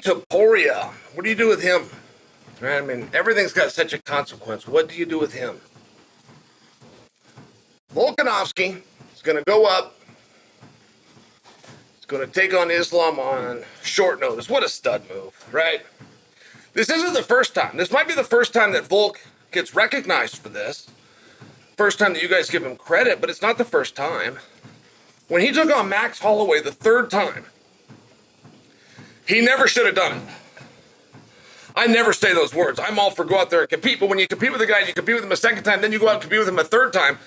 Topuria, what do you do with him? Right? I mean, everything's got such a consequence. What do you do with him? Volkanovski is going to go up. He's going to take on Islam on short notice. What a stud move, right? This isn't the first time. This might be the first time that Volk gets recognized for this. First time that you guys give him credit, but it's not the first time. When he took on Max Holloway the third time, he never should have done it. I never say those words. I'm all for go out there and compete, but when you compete with a guy and you compete with him a second time, then you go out and compete with him a third time,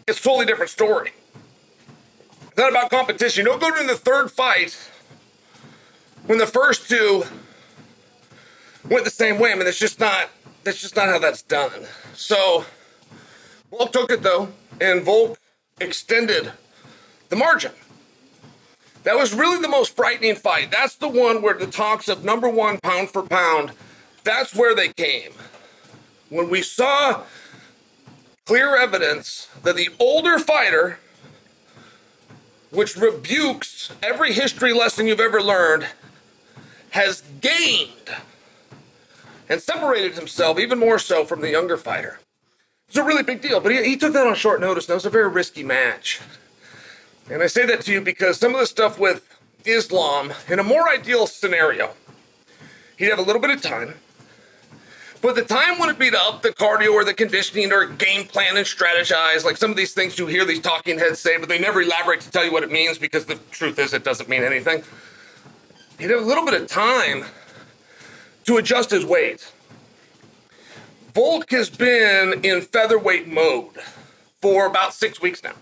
it's a totally different story. It's not about competition. You don't go to the third fight when the first two went the same way. I mean, that's just not how that's done. So Volk took it though, and Volk extended the margin. That was really the most frightening fight. That's the one where the talks of number one pound for pound, that's where they came. When we saw clear evidence that the older fighter, which rebukes every history lesson you've ever learned, has gained and separated himself even more so from the younger fighter. It's a really big deal, but he took that on short notice, and that was a very risky match. And I say that to you because some of the stuff with Islam, in a more ideal scenario, he'd have a little bit of time, but the time wouldn't be to up the cardio or the conditioning or game plan and strategize, like some of these things you hear these talking heads say, but they never elaborate to tell you what it means because the truth is it doesn't mean anything. He'd have a little bit of time to adjust his weight. Volk has been in featherweight mode for about 6 weeks now.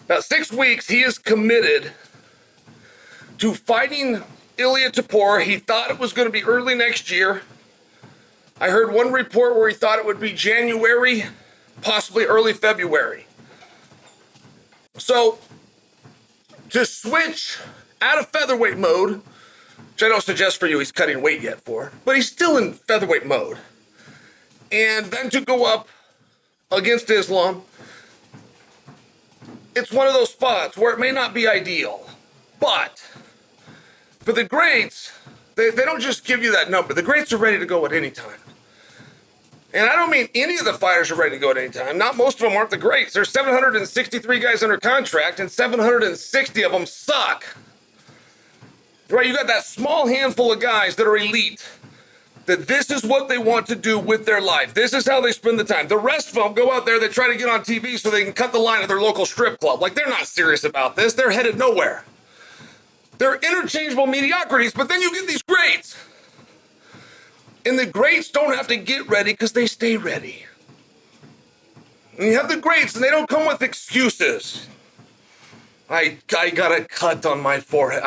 About 6 weeks, he is committed to fighting Ilia Topuria. He thought it was going to be early next year. I heard one report where he thought it would be January, possibly early February. So, to switch out of featherweight mode, which I don't suggest for you he's cutting weight yet for, but he's still in featherweight mode, and then to go up against Islam, it's one of those spots where it may not be ideal, but for the greats, they don't just give you that number. The greats are ready to go at any time. And I don't mean any of the fighters are ready to go at any time. Not most of them aren't the greats. There's 763 guys under contract, and 760 of them suck. Right? You got that small handful of guys that are elite, that this is what they want to do with their life. This is how they spend the time. The rest of them go out there, they try to get on TV so they can cut the line at their local strip club. Like, they're not serious about this. They're headed nowhere. They're interchangeable mediocrities, but then you get these greats. And the greats don't have to get ready because they stay ready. And you have the greats, and they don't come with excuses. I got a cut on my forehead.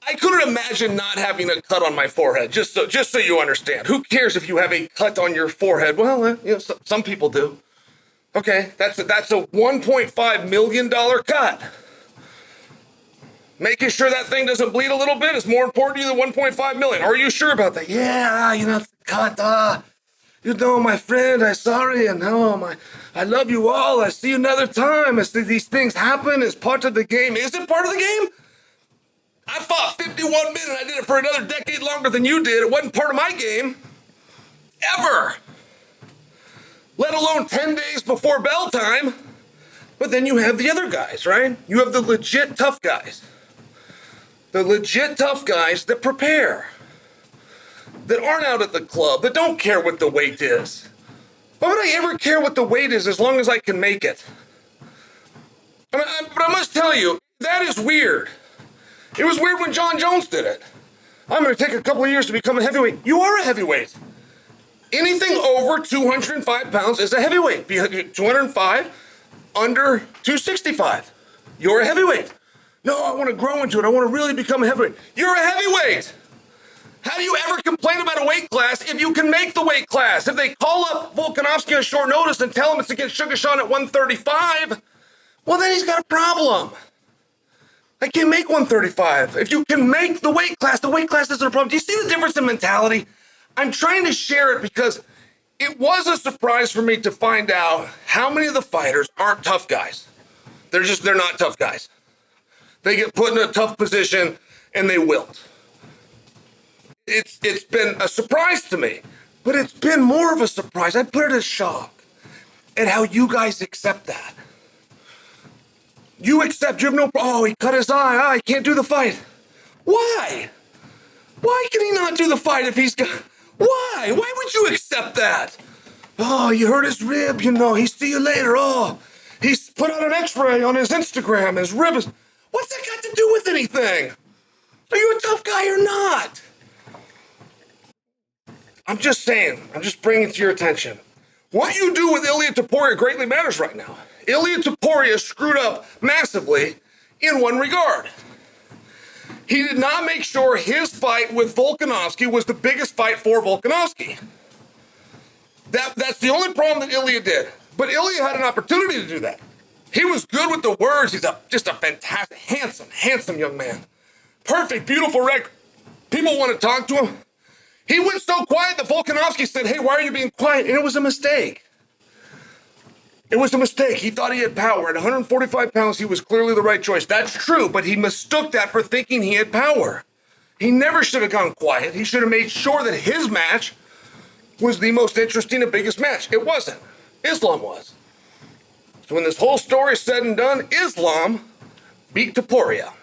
I couldn't imagine not having a cut on my forehead, just so you understand. Who cares if you have a cut on your forehead? Well, some people do. Okay, that's a $1.5 million cut. Making sure that thing doesn't bleed a little bit is more important to you than $1.5 million. Are you sure about that? Yeah, it's a cut. My friend, I'm sorry, and I love you all. I see you another time. As these things happen, it's part of the game. Is it part of the game? I fought 51 minutes. I did it for another decade longer than you did. It wasn't part of my game. Ever. Let alone 10 days before bell time. But then you have the other guys, right? You have the legit tough guys. The legit tough guys that prepare. That aren't out at the club. That don't care what the weight is. Why would I ever care what the weight is as long as I can make it? But I must tell you, that is weird. It was weird when Jon Jones did it. I'm going to take a couple of years to become a heavyweight. You are a heavyweight. Anything over 205 pounds is a heavyweight. 205, under 265. You're a heavyweight. No, I want to grow into it. I want to really become a heavyweight. You're a heavyweight. How do you ever complain about a weight class if you can make the weight class? If they call up Volkanovski on short notice and tell him it's against Sugar Sean at 135, well, then he's got a problem. I can't make 135. If you can make the weight class isn't a problem. Do you see the difference in mentality? I'm trying to share it because it was a surprise for me to find out how many of the fighters aren't tough guys. They're not tough guys. They get put in a tough position and they wilt. It's been a surprise to me, but it's been more of a surprise. I put it as shock at how you guys accept that. You accept, you have no, oh, he cut his eye, he can't do the fight. Why? Why can he not do the fight if he's got, why? Why would you accept that? Oh, you hurt his rib, you know, he see you later. Oh, he's put out an x-ray on his Instagram, his rib is, what's that got to do with anything? Are you a tough guy or not? I'm just saying, I'm just bringing it to your attention. What you do with Ilia Topuria greatly matters right now. Ilia Topuria screwed up massively in one regard. He did not make sure his fight with Volkanovski was the biggest fight for Volkanovski. That's the only problem that Ilia did. But Ilia had an opportunity to do that. He was good with the words. He's just a fantastic, handsome young man. Perfect, beautiful record. People want to talk to him. He went so quiet that Volkanovski said, hey, why are you being quiet? And it was a mistake. It was a mistake. He thought he had power. At 145 pounds, he was clearly the right choice. That's true, but he mistook that for thinking he had power. He never should have gone quiet. He should have made sure that his match was the most interesting and biggest match. It wasn't. Islam was. So when this whole story is said and done, Islam beat Topuria.